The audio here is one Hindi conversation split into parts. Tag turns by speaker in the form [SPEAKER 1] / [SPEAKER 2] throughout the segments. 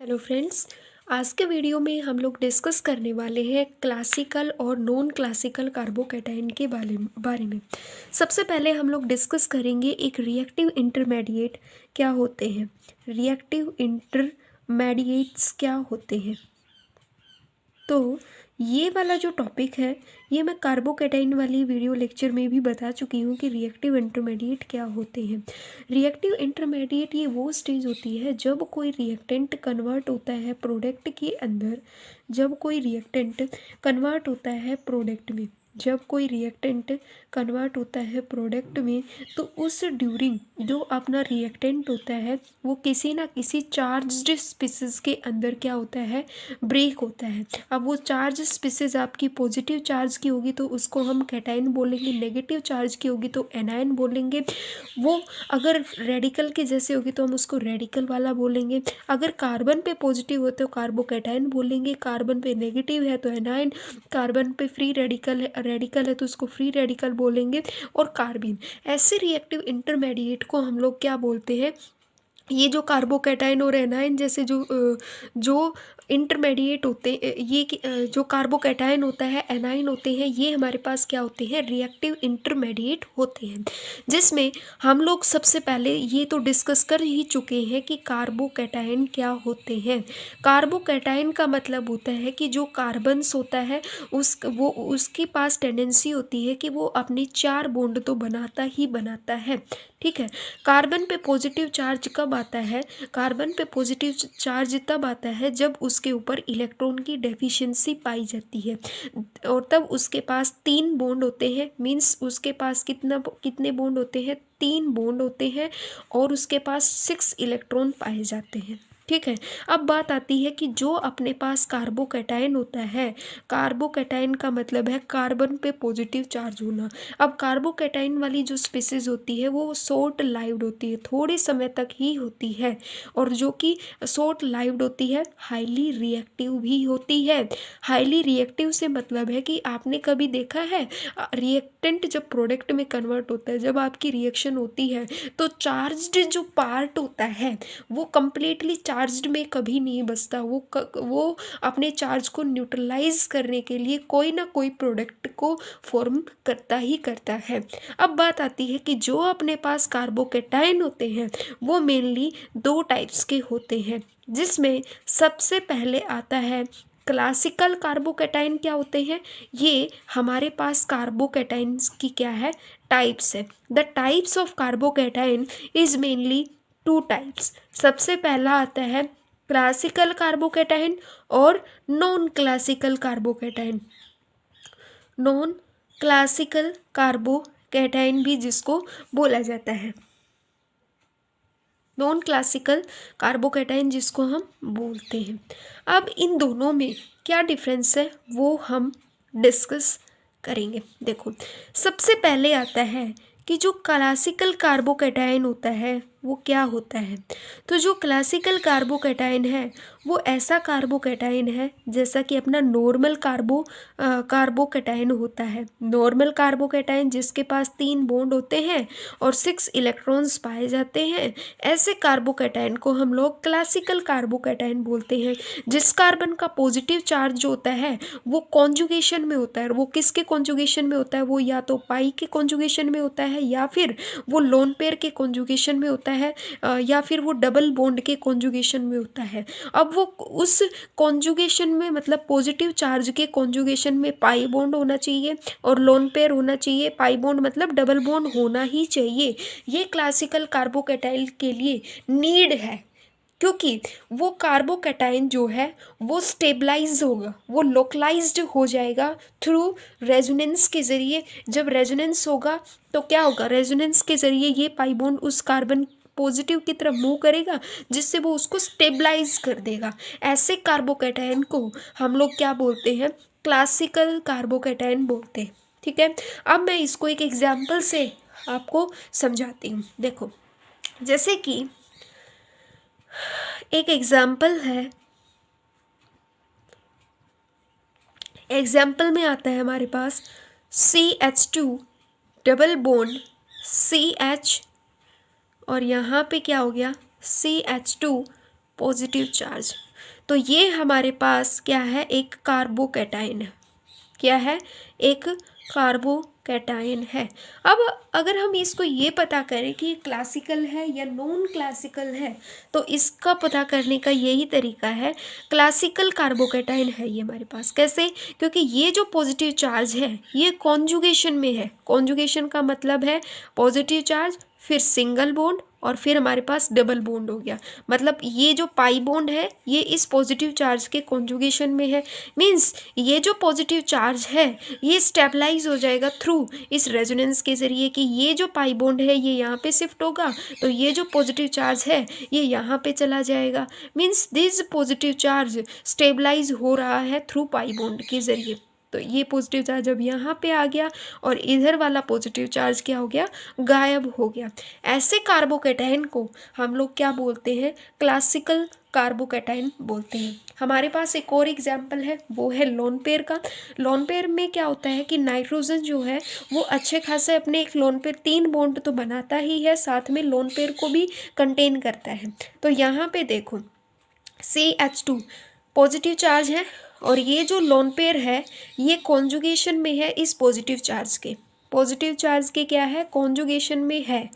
[SPEAKER 1] Hello friends. आज के वीडियो में हम लोग डिस्कस करने वाले हैं क्लासिकल और नॉन क्लासिकल कार्बोकैटायन के बारे में। सबसे पहले हम लोग डिस्कस करेंगे एक रिएक्टिव इंटरमीडिएट क्या होते हैं। रिएक्टिव इंटरमीडिएट्स क्या होते हैं। तो ये वाला जो टॉपिक है ये मैं कार्बोकैटायन वाली वीडियो लेक्चर में भी बता चुकी हूँ कि रिएक्टिव इंटरमीडिएट क्या होते हैं। रिएक्टिव इंटरमीडिएट ये वो स्टेज होती है जब कोई रिएक्टेंट कन्वर्ट होता है प्रोडक्ट के अंदर। जब कोई रिएक्टेंट कन्वर्ट होता है प्रोडक्ट में जब कोई रिएक्टेंट कन्वर्ट होता है प्रोडक्ट में तो उस ड्यूरिंग जो अपना रिएक्टेंट होता है वो किसी ना किसी चार्ज्ड स्पीसीज के अंदर क्या होता है, ब्रेक होता है। अब वो चार्ज स्पीसीज आपकी पॉजिटिव चार्ज की होगी तो उसको हम कैटायन बोलेंगे, नेगेटिव चार्ज की होगी तो एनायन बोलेंगे। वो अगर रेडिकल के जैसे होगी तो हम उसको रेडिकल वाला बोलेंगे। अगर कार्बन पे पॉजिटिव हो तो कार्बोकैटायन बोलेंगे, कार्बन पे नेगेटिव है तो एनायन, कार्बन पे फ्री रेडिकल है तो उसको फ्री रेडिकल बोलेंगे। और कार्बीन, ऐसे रिएक्टिव इंटरमीडिएट को हम लोग क्या बोलते हैं, ये जो कार्बोकैटायन और एनायन जैसे जो इंटरमीडिएट होते जो कार्बोकैटायन होता है, एनायन होते हैं, ये हमारे पास क्या होते हैं, रिएक्टिव इंटरमीडिएट होते हैं। जिसमें हम लोग सबसे पहले ये तो डिस्कस कर ही चुके हैं कि कार्बोकैटायन क्या होते हैं। कार्बोकैटायन का मतलब होता है कि जो कार्बन्स होता है उसके पास टेंडेंसी होती है कि वो अपने 4 बॉन्ड तो बनाता ही बनाता है। ठीक है। कार्बन पे पॉजिटिव चार्ज कब आता है, कार्बन पे पॉजिटिव चार्ज तब आता है जब उसके ऊपर इलेक्ट्रॉन की डेफिशिएंसी पाई जाती है। और तब उसके पास 3 बॉन्ड होते हैं। मीन्स उसके पास कितने बॉन्ड होते हैं, 3 बॉन्ड होते हैं और उसके पास 6 इलेक्ट्रॉन पाए जाते हैं। ठीक है। अब बात आती है कि जो अपने पास कार्बोकैटायन होता है, कार्बोकैटायन का मतलब है कार्बन पे पॉजिटिव चार्ज होना। अब कार्बोकैटायन वाली जो स्पीसीज होती है वो शॉर्ट लाइव्ड होती है, थोड़े समय तक ही होती है। और जो कि शॉर्ट लाइव्ड होती है हाईली रिएक्टिव भी होती है। हाईली रिएक्टिव से मतलब है कि आपने कभी देखा है रिएक्टेंट जब प्रोडक्ट में कन्वर्ट होता है, जब आपकी रिएक्शन होती है तो चार्ज्ड जो पार्ट होता है वो कंप्लीटली चार्ज्ड में कभी नहीं बचता। वो अपने चार्ज को न्यूट्रलाइज करने के लिए कोई ना कोई प्रोडक्ट को फॉर्म करता ही करता है। अब बात आती है कि जो अपने पास कार्बोकैटायन होते हैं वो मेनली 2 टाइप्स के होते हैं। जिसमें सबसे पहले आता है क्लासिकल कार्बोकैटायन। क्या होते हैं ये, हमारे पास कार्बोकैटायन की क्या है, टाइप्स है। The types of carbocation is mainly 2 types. सबसे पहला आता है क्लासिकल कार्बोकैटायन और non classical carbocation. Non classical carbocation भी जिसको बोला जाता है, नॉन क्लासिकल कार्बोकैटायन जिसको हम बोलते हैं। अब इन दोनों में क्या डिफरेंस है वो हम डिस्कस करेंगे। देखो, सबसे पहले आता है कि जो क्लासिकल कार्बोकैटायन होता है वो क्या होता है। तो जो क्लासिकल कार्बोकैटायन है वो ऐसा कार्बोकैटायन है जैसा कि अपना नॉर्मल कार्बोकैटायन होता है। नॉर्मल कार्बोकैटायन जिसके पास 3 बॉन्ड होते हैं और 6 इलेक्ट्रॉन्स पाए जाते हैं, ऐसे कार्बोकैटायन को हम लोग क्लासिकल कार्बोकैटायन बोलते हैं। जिस कार्बन का पॉजिटिव चार्ज जो होता है वो कॉन्जुगेशन में होता है। वो किसके कॉन्जुगेशन में होता है, वो या तो पाई के कॉन्जुगेशन में होता है या फिर वो लोन पेयर के कॉन्जुगेशन में होता है या फिर वो डबल बॉन्ड के कॉन्जुगेशन में होता है। अब वो उस कॉन्जुगेशन में मतलब पॉजिटिव चार्ज के कॉन्जुगेशन में पाई बॉन्ड होना चाहिए और लोन पेयर होना चाहिए। पाई बॉन्ड मतलब डबल बॉन्ड होना ही चाहिए। ये क्लासिकल कार्बोकैटायन के लिए नीड है, क्योंकि वो कार्बोकैटायन जो है वो स्टेबलाइज होगा, वो लोकलाइज्ड हो जाएगा थ्रू रेजोनेंस के ज़रिए। जब रेजोनेंस होगा तो क्या होगा, रेजोनेंस के ज़रिए ये पाई बॉन्ड उस कार्बन पॉजिटिव की तरफ मूव करेगा जिससे वो उसको स्टेबलाइज कर देगा। ऐसे कार्बोकैटायन को हम लोग क्या बोलते हैं, क्लासिकल कार्बोकैटायन बोलते हैं। ठीक है। अब मैं इसको एक एग्जाम्पल से आपको समझाती हूँ। देखो, जैसे कि एक एग्जाम्पल है, एग्जाम्पल में आता है हमारे पास CH2 डबल बॉन्ड CH और यहाँ पे क्या हो गया CH2 पॉजिटिव चार्ज। तो ये हमारे पास क्या है, एक कार्बोकैटायन है। क्या है, एक कार्बोकैटायन है। अब अगर हम इसको ये पता करें कि क्लासिकल है या नॉन क्लासिकल है, तो इसका पता करने का यही तरीका है। क्लासिकल कार्बोकैटायन है ये हमारे पास। कैसे? क्योंकि ये जो पॉजिटिव चार्ज है ये कॉन्जुगेशन में है। कॉन्जुगेशन का मतलब है पॉजिटिव चार्ज, फिर सिंगल बॉन्ड, और फिर हमारे पास डबल बॉन्ड हो गया। मतलब ये जो पाई बॉन्ड है ये इस पॉजिटिव चार्ज के कॉन्जुगेशन में है। मीन्स ये जो पॉजिटिव चार्ज है ये स्टेबलाइज हो जाएगा थ्रू इस रेजोनेंस के ज़रिए कि ये जो पाई बॉन्ड है ये यहाँ पे शिफ्ट होगा, तो ये जो पॉजिटिव चार्ज है ये यहाँ पे चला जाएगा। Means this positive charge stabilise हो रहा है थ्रू पाई बॉन्ड के ज़रिए। तो ये पॉजिटिव चार्ज जब यहाँ पे आ गया और इधर वाला पॉजिटिव चार्ज क्या हो गया, गायब हो गया। ऐसे कार्बोकैटायन को हम लोग क्या बोलते हैं, क्लासिकल कार्बोकैटायन बोलते हैं। हमारे पास एक और एग्जाम्पल है, वो है लोन पेयर का। लोन पेयर में क्या होता है कि नाइट्रोजन जो है वो अच्छे खासे अपने एक लोन पेयर 3 बॉन्ड तो बनाता ही है, साथ में लोन पेयर को भी कंटेन करता है। तो यहाँ पे देखो CH2 पॉजिटिव चार्ज है और ये जो लोन पेयर है ये कॉन्जुगेशन में है इस पॉजिटिव चार्ज के। पॉजिटिव चार्ज के क्या है, कॉन्जुगेशन में है।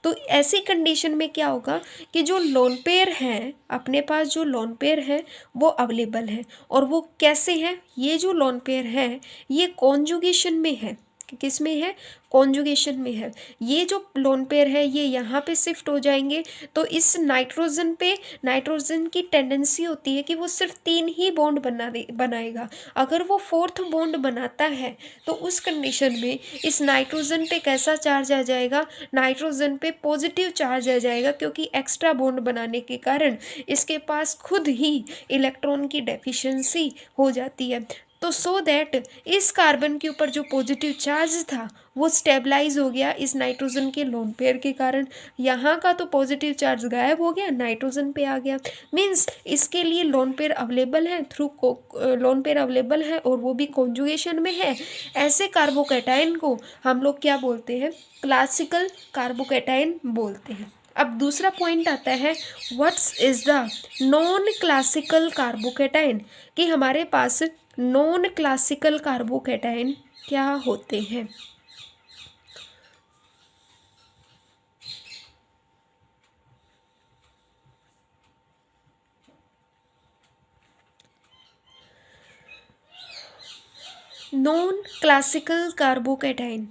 [SPEAKER 1] तो ऐसी कंडीशन में क्या होगा कि जो लोन पेयर है, अपने पास जो लोन पेयर है वो अवेलेबल है। और वो कैसे है, ये जो लोन पेयर है ये कॉन्जुगेशन में है। किस में है, कॉन्जुगेशन में है। ये जो लोन पेयर है ये यहाँ पे शिफ्ट हो जाएंगे। तो इस नाइट्रोजन पे, नाइट्रोजन की टेंडेंसी होती है कि वो सिर्फ 3 ही बॉन्ड बनाएगा। अगर वो 4th बॉन्ड बनाता है तो उस कंडीशन में इस नाइट्रोजन पे कैसा चार्ज आ जाएगा, नाइट्रोजन पे पॉजिटिव चार्ज आ जाएगा, क्योंकि एक्स्ट्रा बॉन्ड बनाने के कारण इसके पास खुद ही इलेक्ट्रॉन की डेफिशिएंसी हो जाती है। तो सो दैट इस कार्बन के ऊपर जो पॉजिटिव चार्ज था वो स्टेबलाइज हो गया इस नाइट्रोजन के लोन पेयर के कारण। यहाँ का तो पॉजिटिव चार्ज गायब हो गया, नाइट्रोजन पे आ गया। मीन्स इसके लिए लोन पेयर अवेलेबल है, थ्रू लोन पेयर अवेलेबल है और वो भी कॉन्जुगेशन में है। ऐसे कार्बोकैटायन को हम लोग क्या बोलते हैं, क्लासिकल कार्बोकैटायन बोलते हैं। अब दूसरा पॉइंट आता है, what's is the non classical carbocation, कि हमारे पास नॉन क्लासिकल कार्बोकैटायन क्या होते हैं। नॉन क्लासिकल कार्बोकैटायन,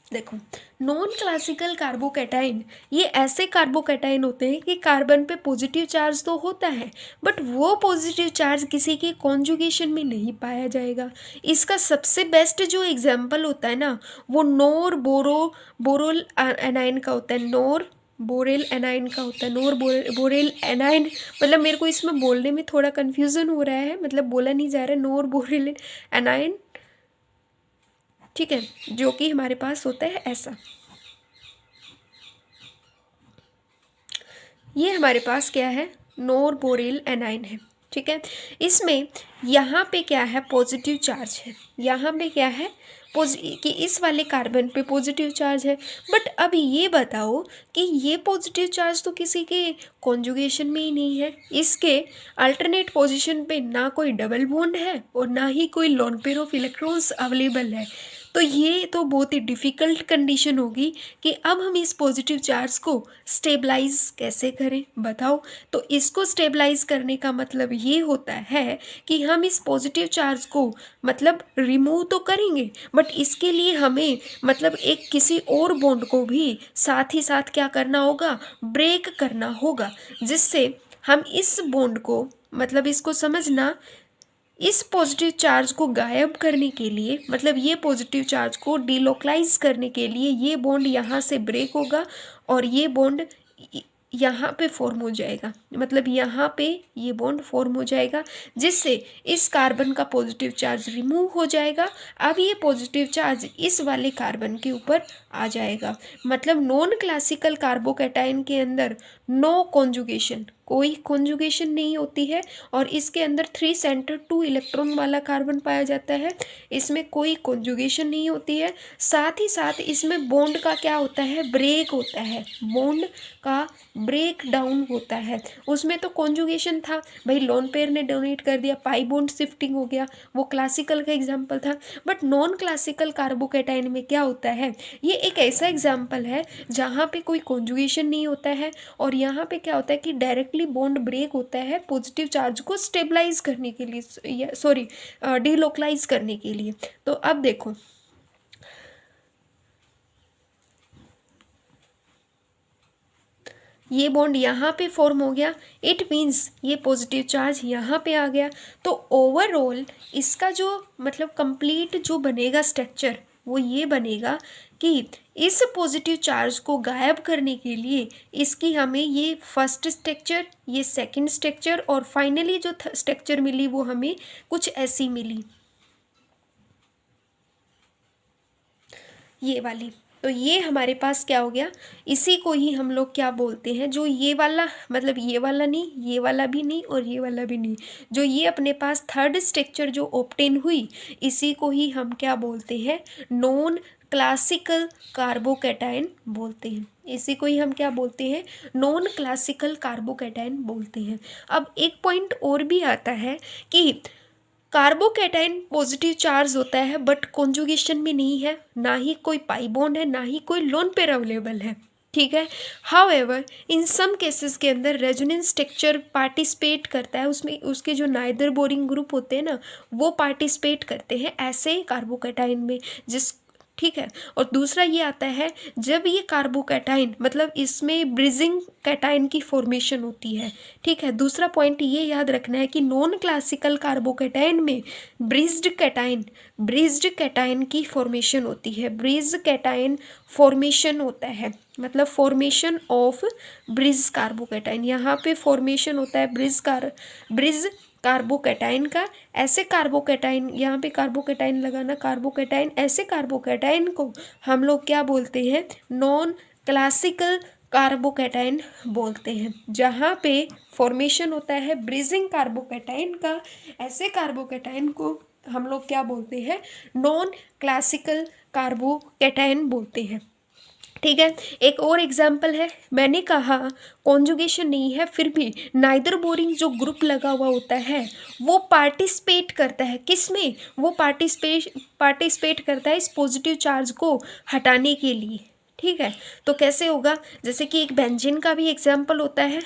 [SPEAKER 1] देखो नॉन क्लासिकल कार्बोकैटायन ये ऐसे कार्बोकैटायन होते हैं कि कार्बन पे पॉजिटिव चार्ज तो होता है बट वो पॉजिटिव चार्ज किसी के कॉन्जुगेशन में नहीं पाया जाएगा। इसका सबसे बेस्ट जो एग्जांपल होता है ना वो नोर बोरोल एनाइन का होता है। नोर बोरेल एनाइन का होता है। नोर बोरेल एनाइन, मतलब मेरे को इसमें बोलने में थोड़ा कन्फ्यूज़न हो रहा है, मतलब बोला नहीं जा रहा है। नोर बोरेल एनाइन, ठीक है, जो कि हमारे पास होता है ऐसा। ये हमारे पास क्या है, नोर बोरेल एनाइन है, ठीक है। इसमें यहाँ पे क्या है, पॉजिटिव चार्ज है। यहाँ पे क्या है, कि इस वाले कार्बन पे पॉजिटिव चार्ज है। बट अब ये बताओ कि ये पॉजिटिव चार्ज तो किसी के कॉन्जुगेशन में ही नहीं है। इसके अल्टरनेट पोजीशन पे ना कोई डबल बॉन्ड है और ना ही कोई lone pair of electrons available है। तो ये तो बहुत ही डिफ़िकल्ट कंडीशन होगी कि अब हम इस पॉजिटिव चार्ज को स्टेबलाइज कैसे करें, बताओ। तो इसको स्टेबलाइज करने का मतलब ये होता है कि हम इस पॉजिटिव चार्ज को मतलब रिमूव तो करेंगे बट इसके लिए हमें मतलब एक किसी और बॉन्ड को भी साथ ही साथ क्या करना होगा, ब्रेक करना होगा, जिससे हम इस बॉन्ड को मतलब इसको समझना, इस पॉजिटिव चार्ज को गायब करने के लिए मतलब ये पॉजिटिव चार्ज को डिलोकलाइज करने के लिए ये बॉन्ड यहाँ से ब्रेक होगा और ये बॉन्ड यहाँ पे फॉर्म हो जाएगा। मतलब यहाँ पे ये बॉन्ड फॉर्म हो जाएगा जिससे इस कार्बन का पॉजिटिव चार्ज रिमूव हो जाएगा। अब ये पॉजिटिव चार्ज इस वाले कार्बन के ऊपर आ जाएगा। मतलब नॉन क्लासिकल कार्बोकैटायन के अंदर नो कॉन्जुगेशन, कोई कॉन्जुगेशन नहीं होती है और इसके अंदर 3 सेंटर 2 इलेक्ट्रॉन वाला कार्बन पाया जाता है। इसमें कोई कॉन्जुगेशन नहीं होती है। साथ ही साथ इसमें बॉन्ड का क्या होता है, ब्रेक होता है, बॉन्ड का ब्रेक डाउन होता है। उसमें तो कॉन्जुगेशन था भाई, लोन पेयर ने डोनेट कर दिया, पाई बॉन्ड शिफ्टिंग हो गया, वो क्लासिकल का एग्जाम्पल था। बट नॉन क्लासिकल कार्बोकेटाइन में क्या होता है, ये एक ऐसा एग्जाम्पल है जहाँ पे कोई कॉन्जुगेशन नहीं होता है और यहाँ पे क्या होता है कि डायरेक्टली बॉन्ड ब्रेक होता है पॉजिटिव चार्ज को स्टेबलाइज करने के लिए, सॉरी डिलोकलाइज करने के लिए। तो अब देखो ये बॉन्ड यहाँ पे फॉर्म हो गया, इट मीन्स ये पॉजिटिव चार्ज यहाँ पे आ गया। तो ओवरऑल इसका जो मतलब कंप्लीट जो बनेगा स्ट्रक्चर वो ये बनेगा कि इस पॉजिटिव चार्ज को गायब करने के लिए इसकी हमें ये फर्स्ट स्ट्रक्चर, ये सेकंड स्ट्रक्चर और फाइनली जो स्ट्रक्चर मिली वो हमें कुछ ऐसी मिली, ये वाली। तो ये हमारे पास क्या हो गया, इसी को ही हम लोग क्या बोलते हैं, जो ये वाला मतलब ये वाला नहीं, ये वाला भी नहीं और ये वाला भी नहीं, जो ये अपने पास थर्ड स्ट्रक्चर जो ऑब्टेन हुई, इसी को ही हम क्या बोलते हैं, नॉन क्लासिकल कार्बोकैटायन बोलते हैं। इसी को ही हम क्या बोलते हैं, नॉन क्लासिकल कार्बोकैटायन बोलते हैं। अब एक पॉइंट और भी आता है कि कार्बोकैटायन पॉजिटिव चार्ज होता है बट कॉन्जुगेशन में नहीं है, ना ही कोई पाई बॉन्ड है, ना ही कोई लोन पेयर अवेलेबल है, ठीक है। हाउएवर इन सम केसेस के अंदर रेजोनेंस स्ट्रक्चर पार्टिसिपेट करता है, उसमें उसके जो नाइदर बोरिंग ग्रुप होते हैं ना वो पार्टिसिपेट करते हैं ऐसे कार्बोकैटायन में, जिस ठीक है। और दूसरा ये आता है जब ये कार्बोकैटायन मतलब इसमें ब्रिजिंग कैटायन की फॉर्मेशन होती है, ठीक है। दूसरा पॉइंट ये याद रखना है कि नॉन क्लासिकल कार्बोकैटायन में ब्रिज्ड कैटायन की फॉर्मेशन होती है, ब्रिज कैटायन फॉर्मेशन होता है, मतलब फॉर्मेशन ऑफ ब्रिज कार्बोकैटायन, यहाँ पे फॉर्मेशन होता है ब्रिज कार्बोकैटायन का। ऐसे कार्बोकैटायन, यहाँ पे कार्बोकैटायन लगाना, कार्बोकैटायन, ऐसे कार्बोकैटायन को हम लोग क्या बोलते हैं, नॉन क्लासिकल कार्बोकैटायन बोलते हैं, जहाँ पे फॉर्मेशन होता है ब्रिजिंग कार्बोकैटायन का। ऐसे कार्बोकैटायन को हम लोग क्या बोलते हैं, नॉन क्लासिकल कार्बोकैटायन बोलते हैं, ठीक है। एक और एग्जाम्पल है, मैंने कहा कॉन्जुगेशन नहीं है फिर भी नाइदर बोरिंग जो ग्रुप लगा हुआ होता है वो पार्टिसिपेट करता है, किस में, वो पार्टिसिपेट करता है इस पॉजिटिव चार्ज को हटाने के लिए, ठीक है। तो कैसे होगा, जैसे कि एक बेंजीन का भी एग्जाम्पल होता है।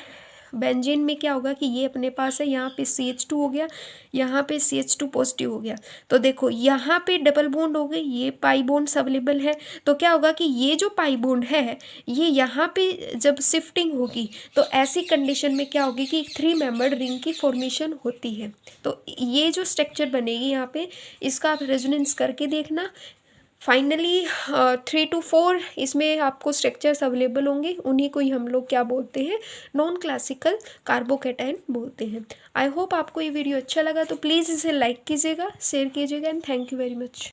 [SPEAKER 1] बेंजीन में क्या होगा कि ये अपने पास है, यहाँ पे CH2 हो गया, यहाँ पे CH2 पॉजिटिव हो गया, तो देखो यहाँ पे डबल बॉन्ड हो गई, ये पाई बॉन्ड्स अवेलेबल है। तो क्या होगा कि ये जो पाई बॉन्ड है ये यहाँ पे जब शिफ्टिंग होगी तो ऐसी कंडीशन में क्या होगी कि 3 मेंबर्ड रिंग की फॉर्मेशन होती है। तो ये जो स्ट्रक्चर बनेगी यहाँ पे, इसका आप रेजोनेंस करके देखना। फाइनली 3 to 4 इसमें आपको स्ट्रक्चर्स अवेलेबल होंगे, उन्हीं को ही हम लोग क्या बोलते हैं, नॉन क्लासिकल कार्बोकैटायन बोलते हैं। आई होप आपको ये वीडियो अच्छा लगा, तो प्लीज़ इसे लाइक कीजिएगा, शेयर कीजिएगा and thank you very much.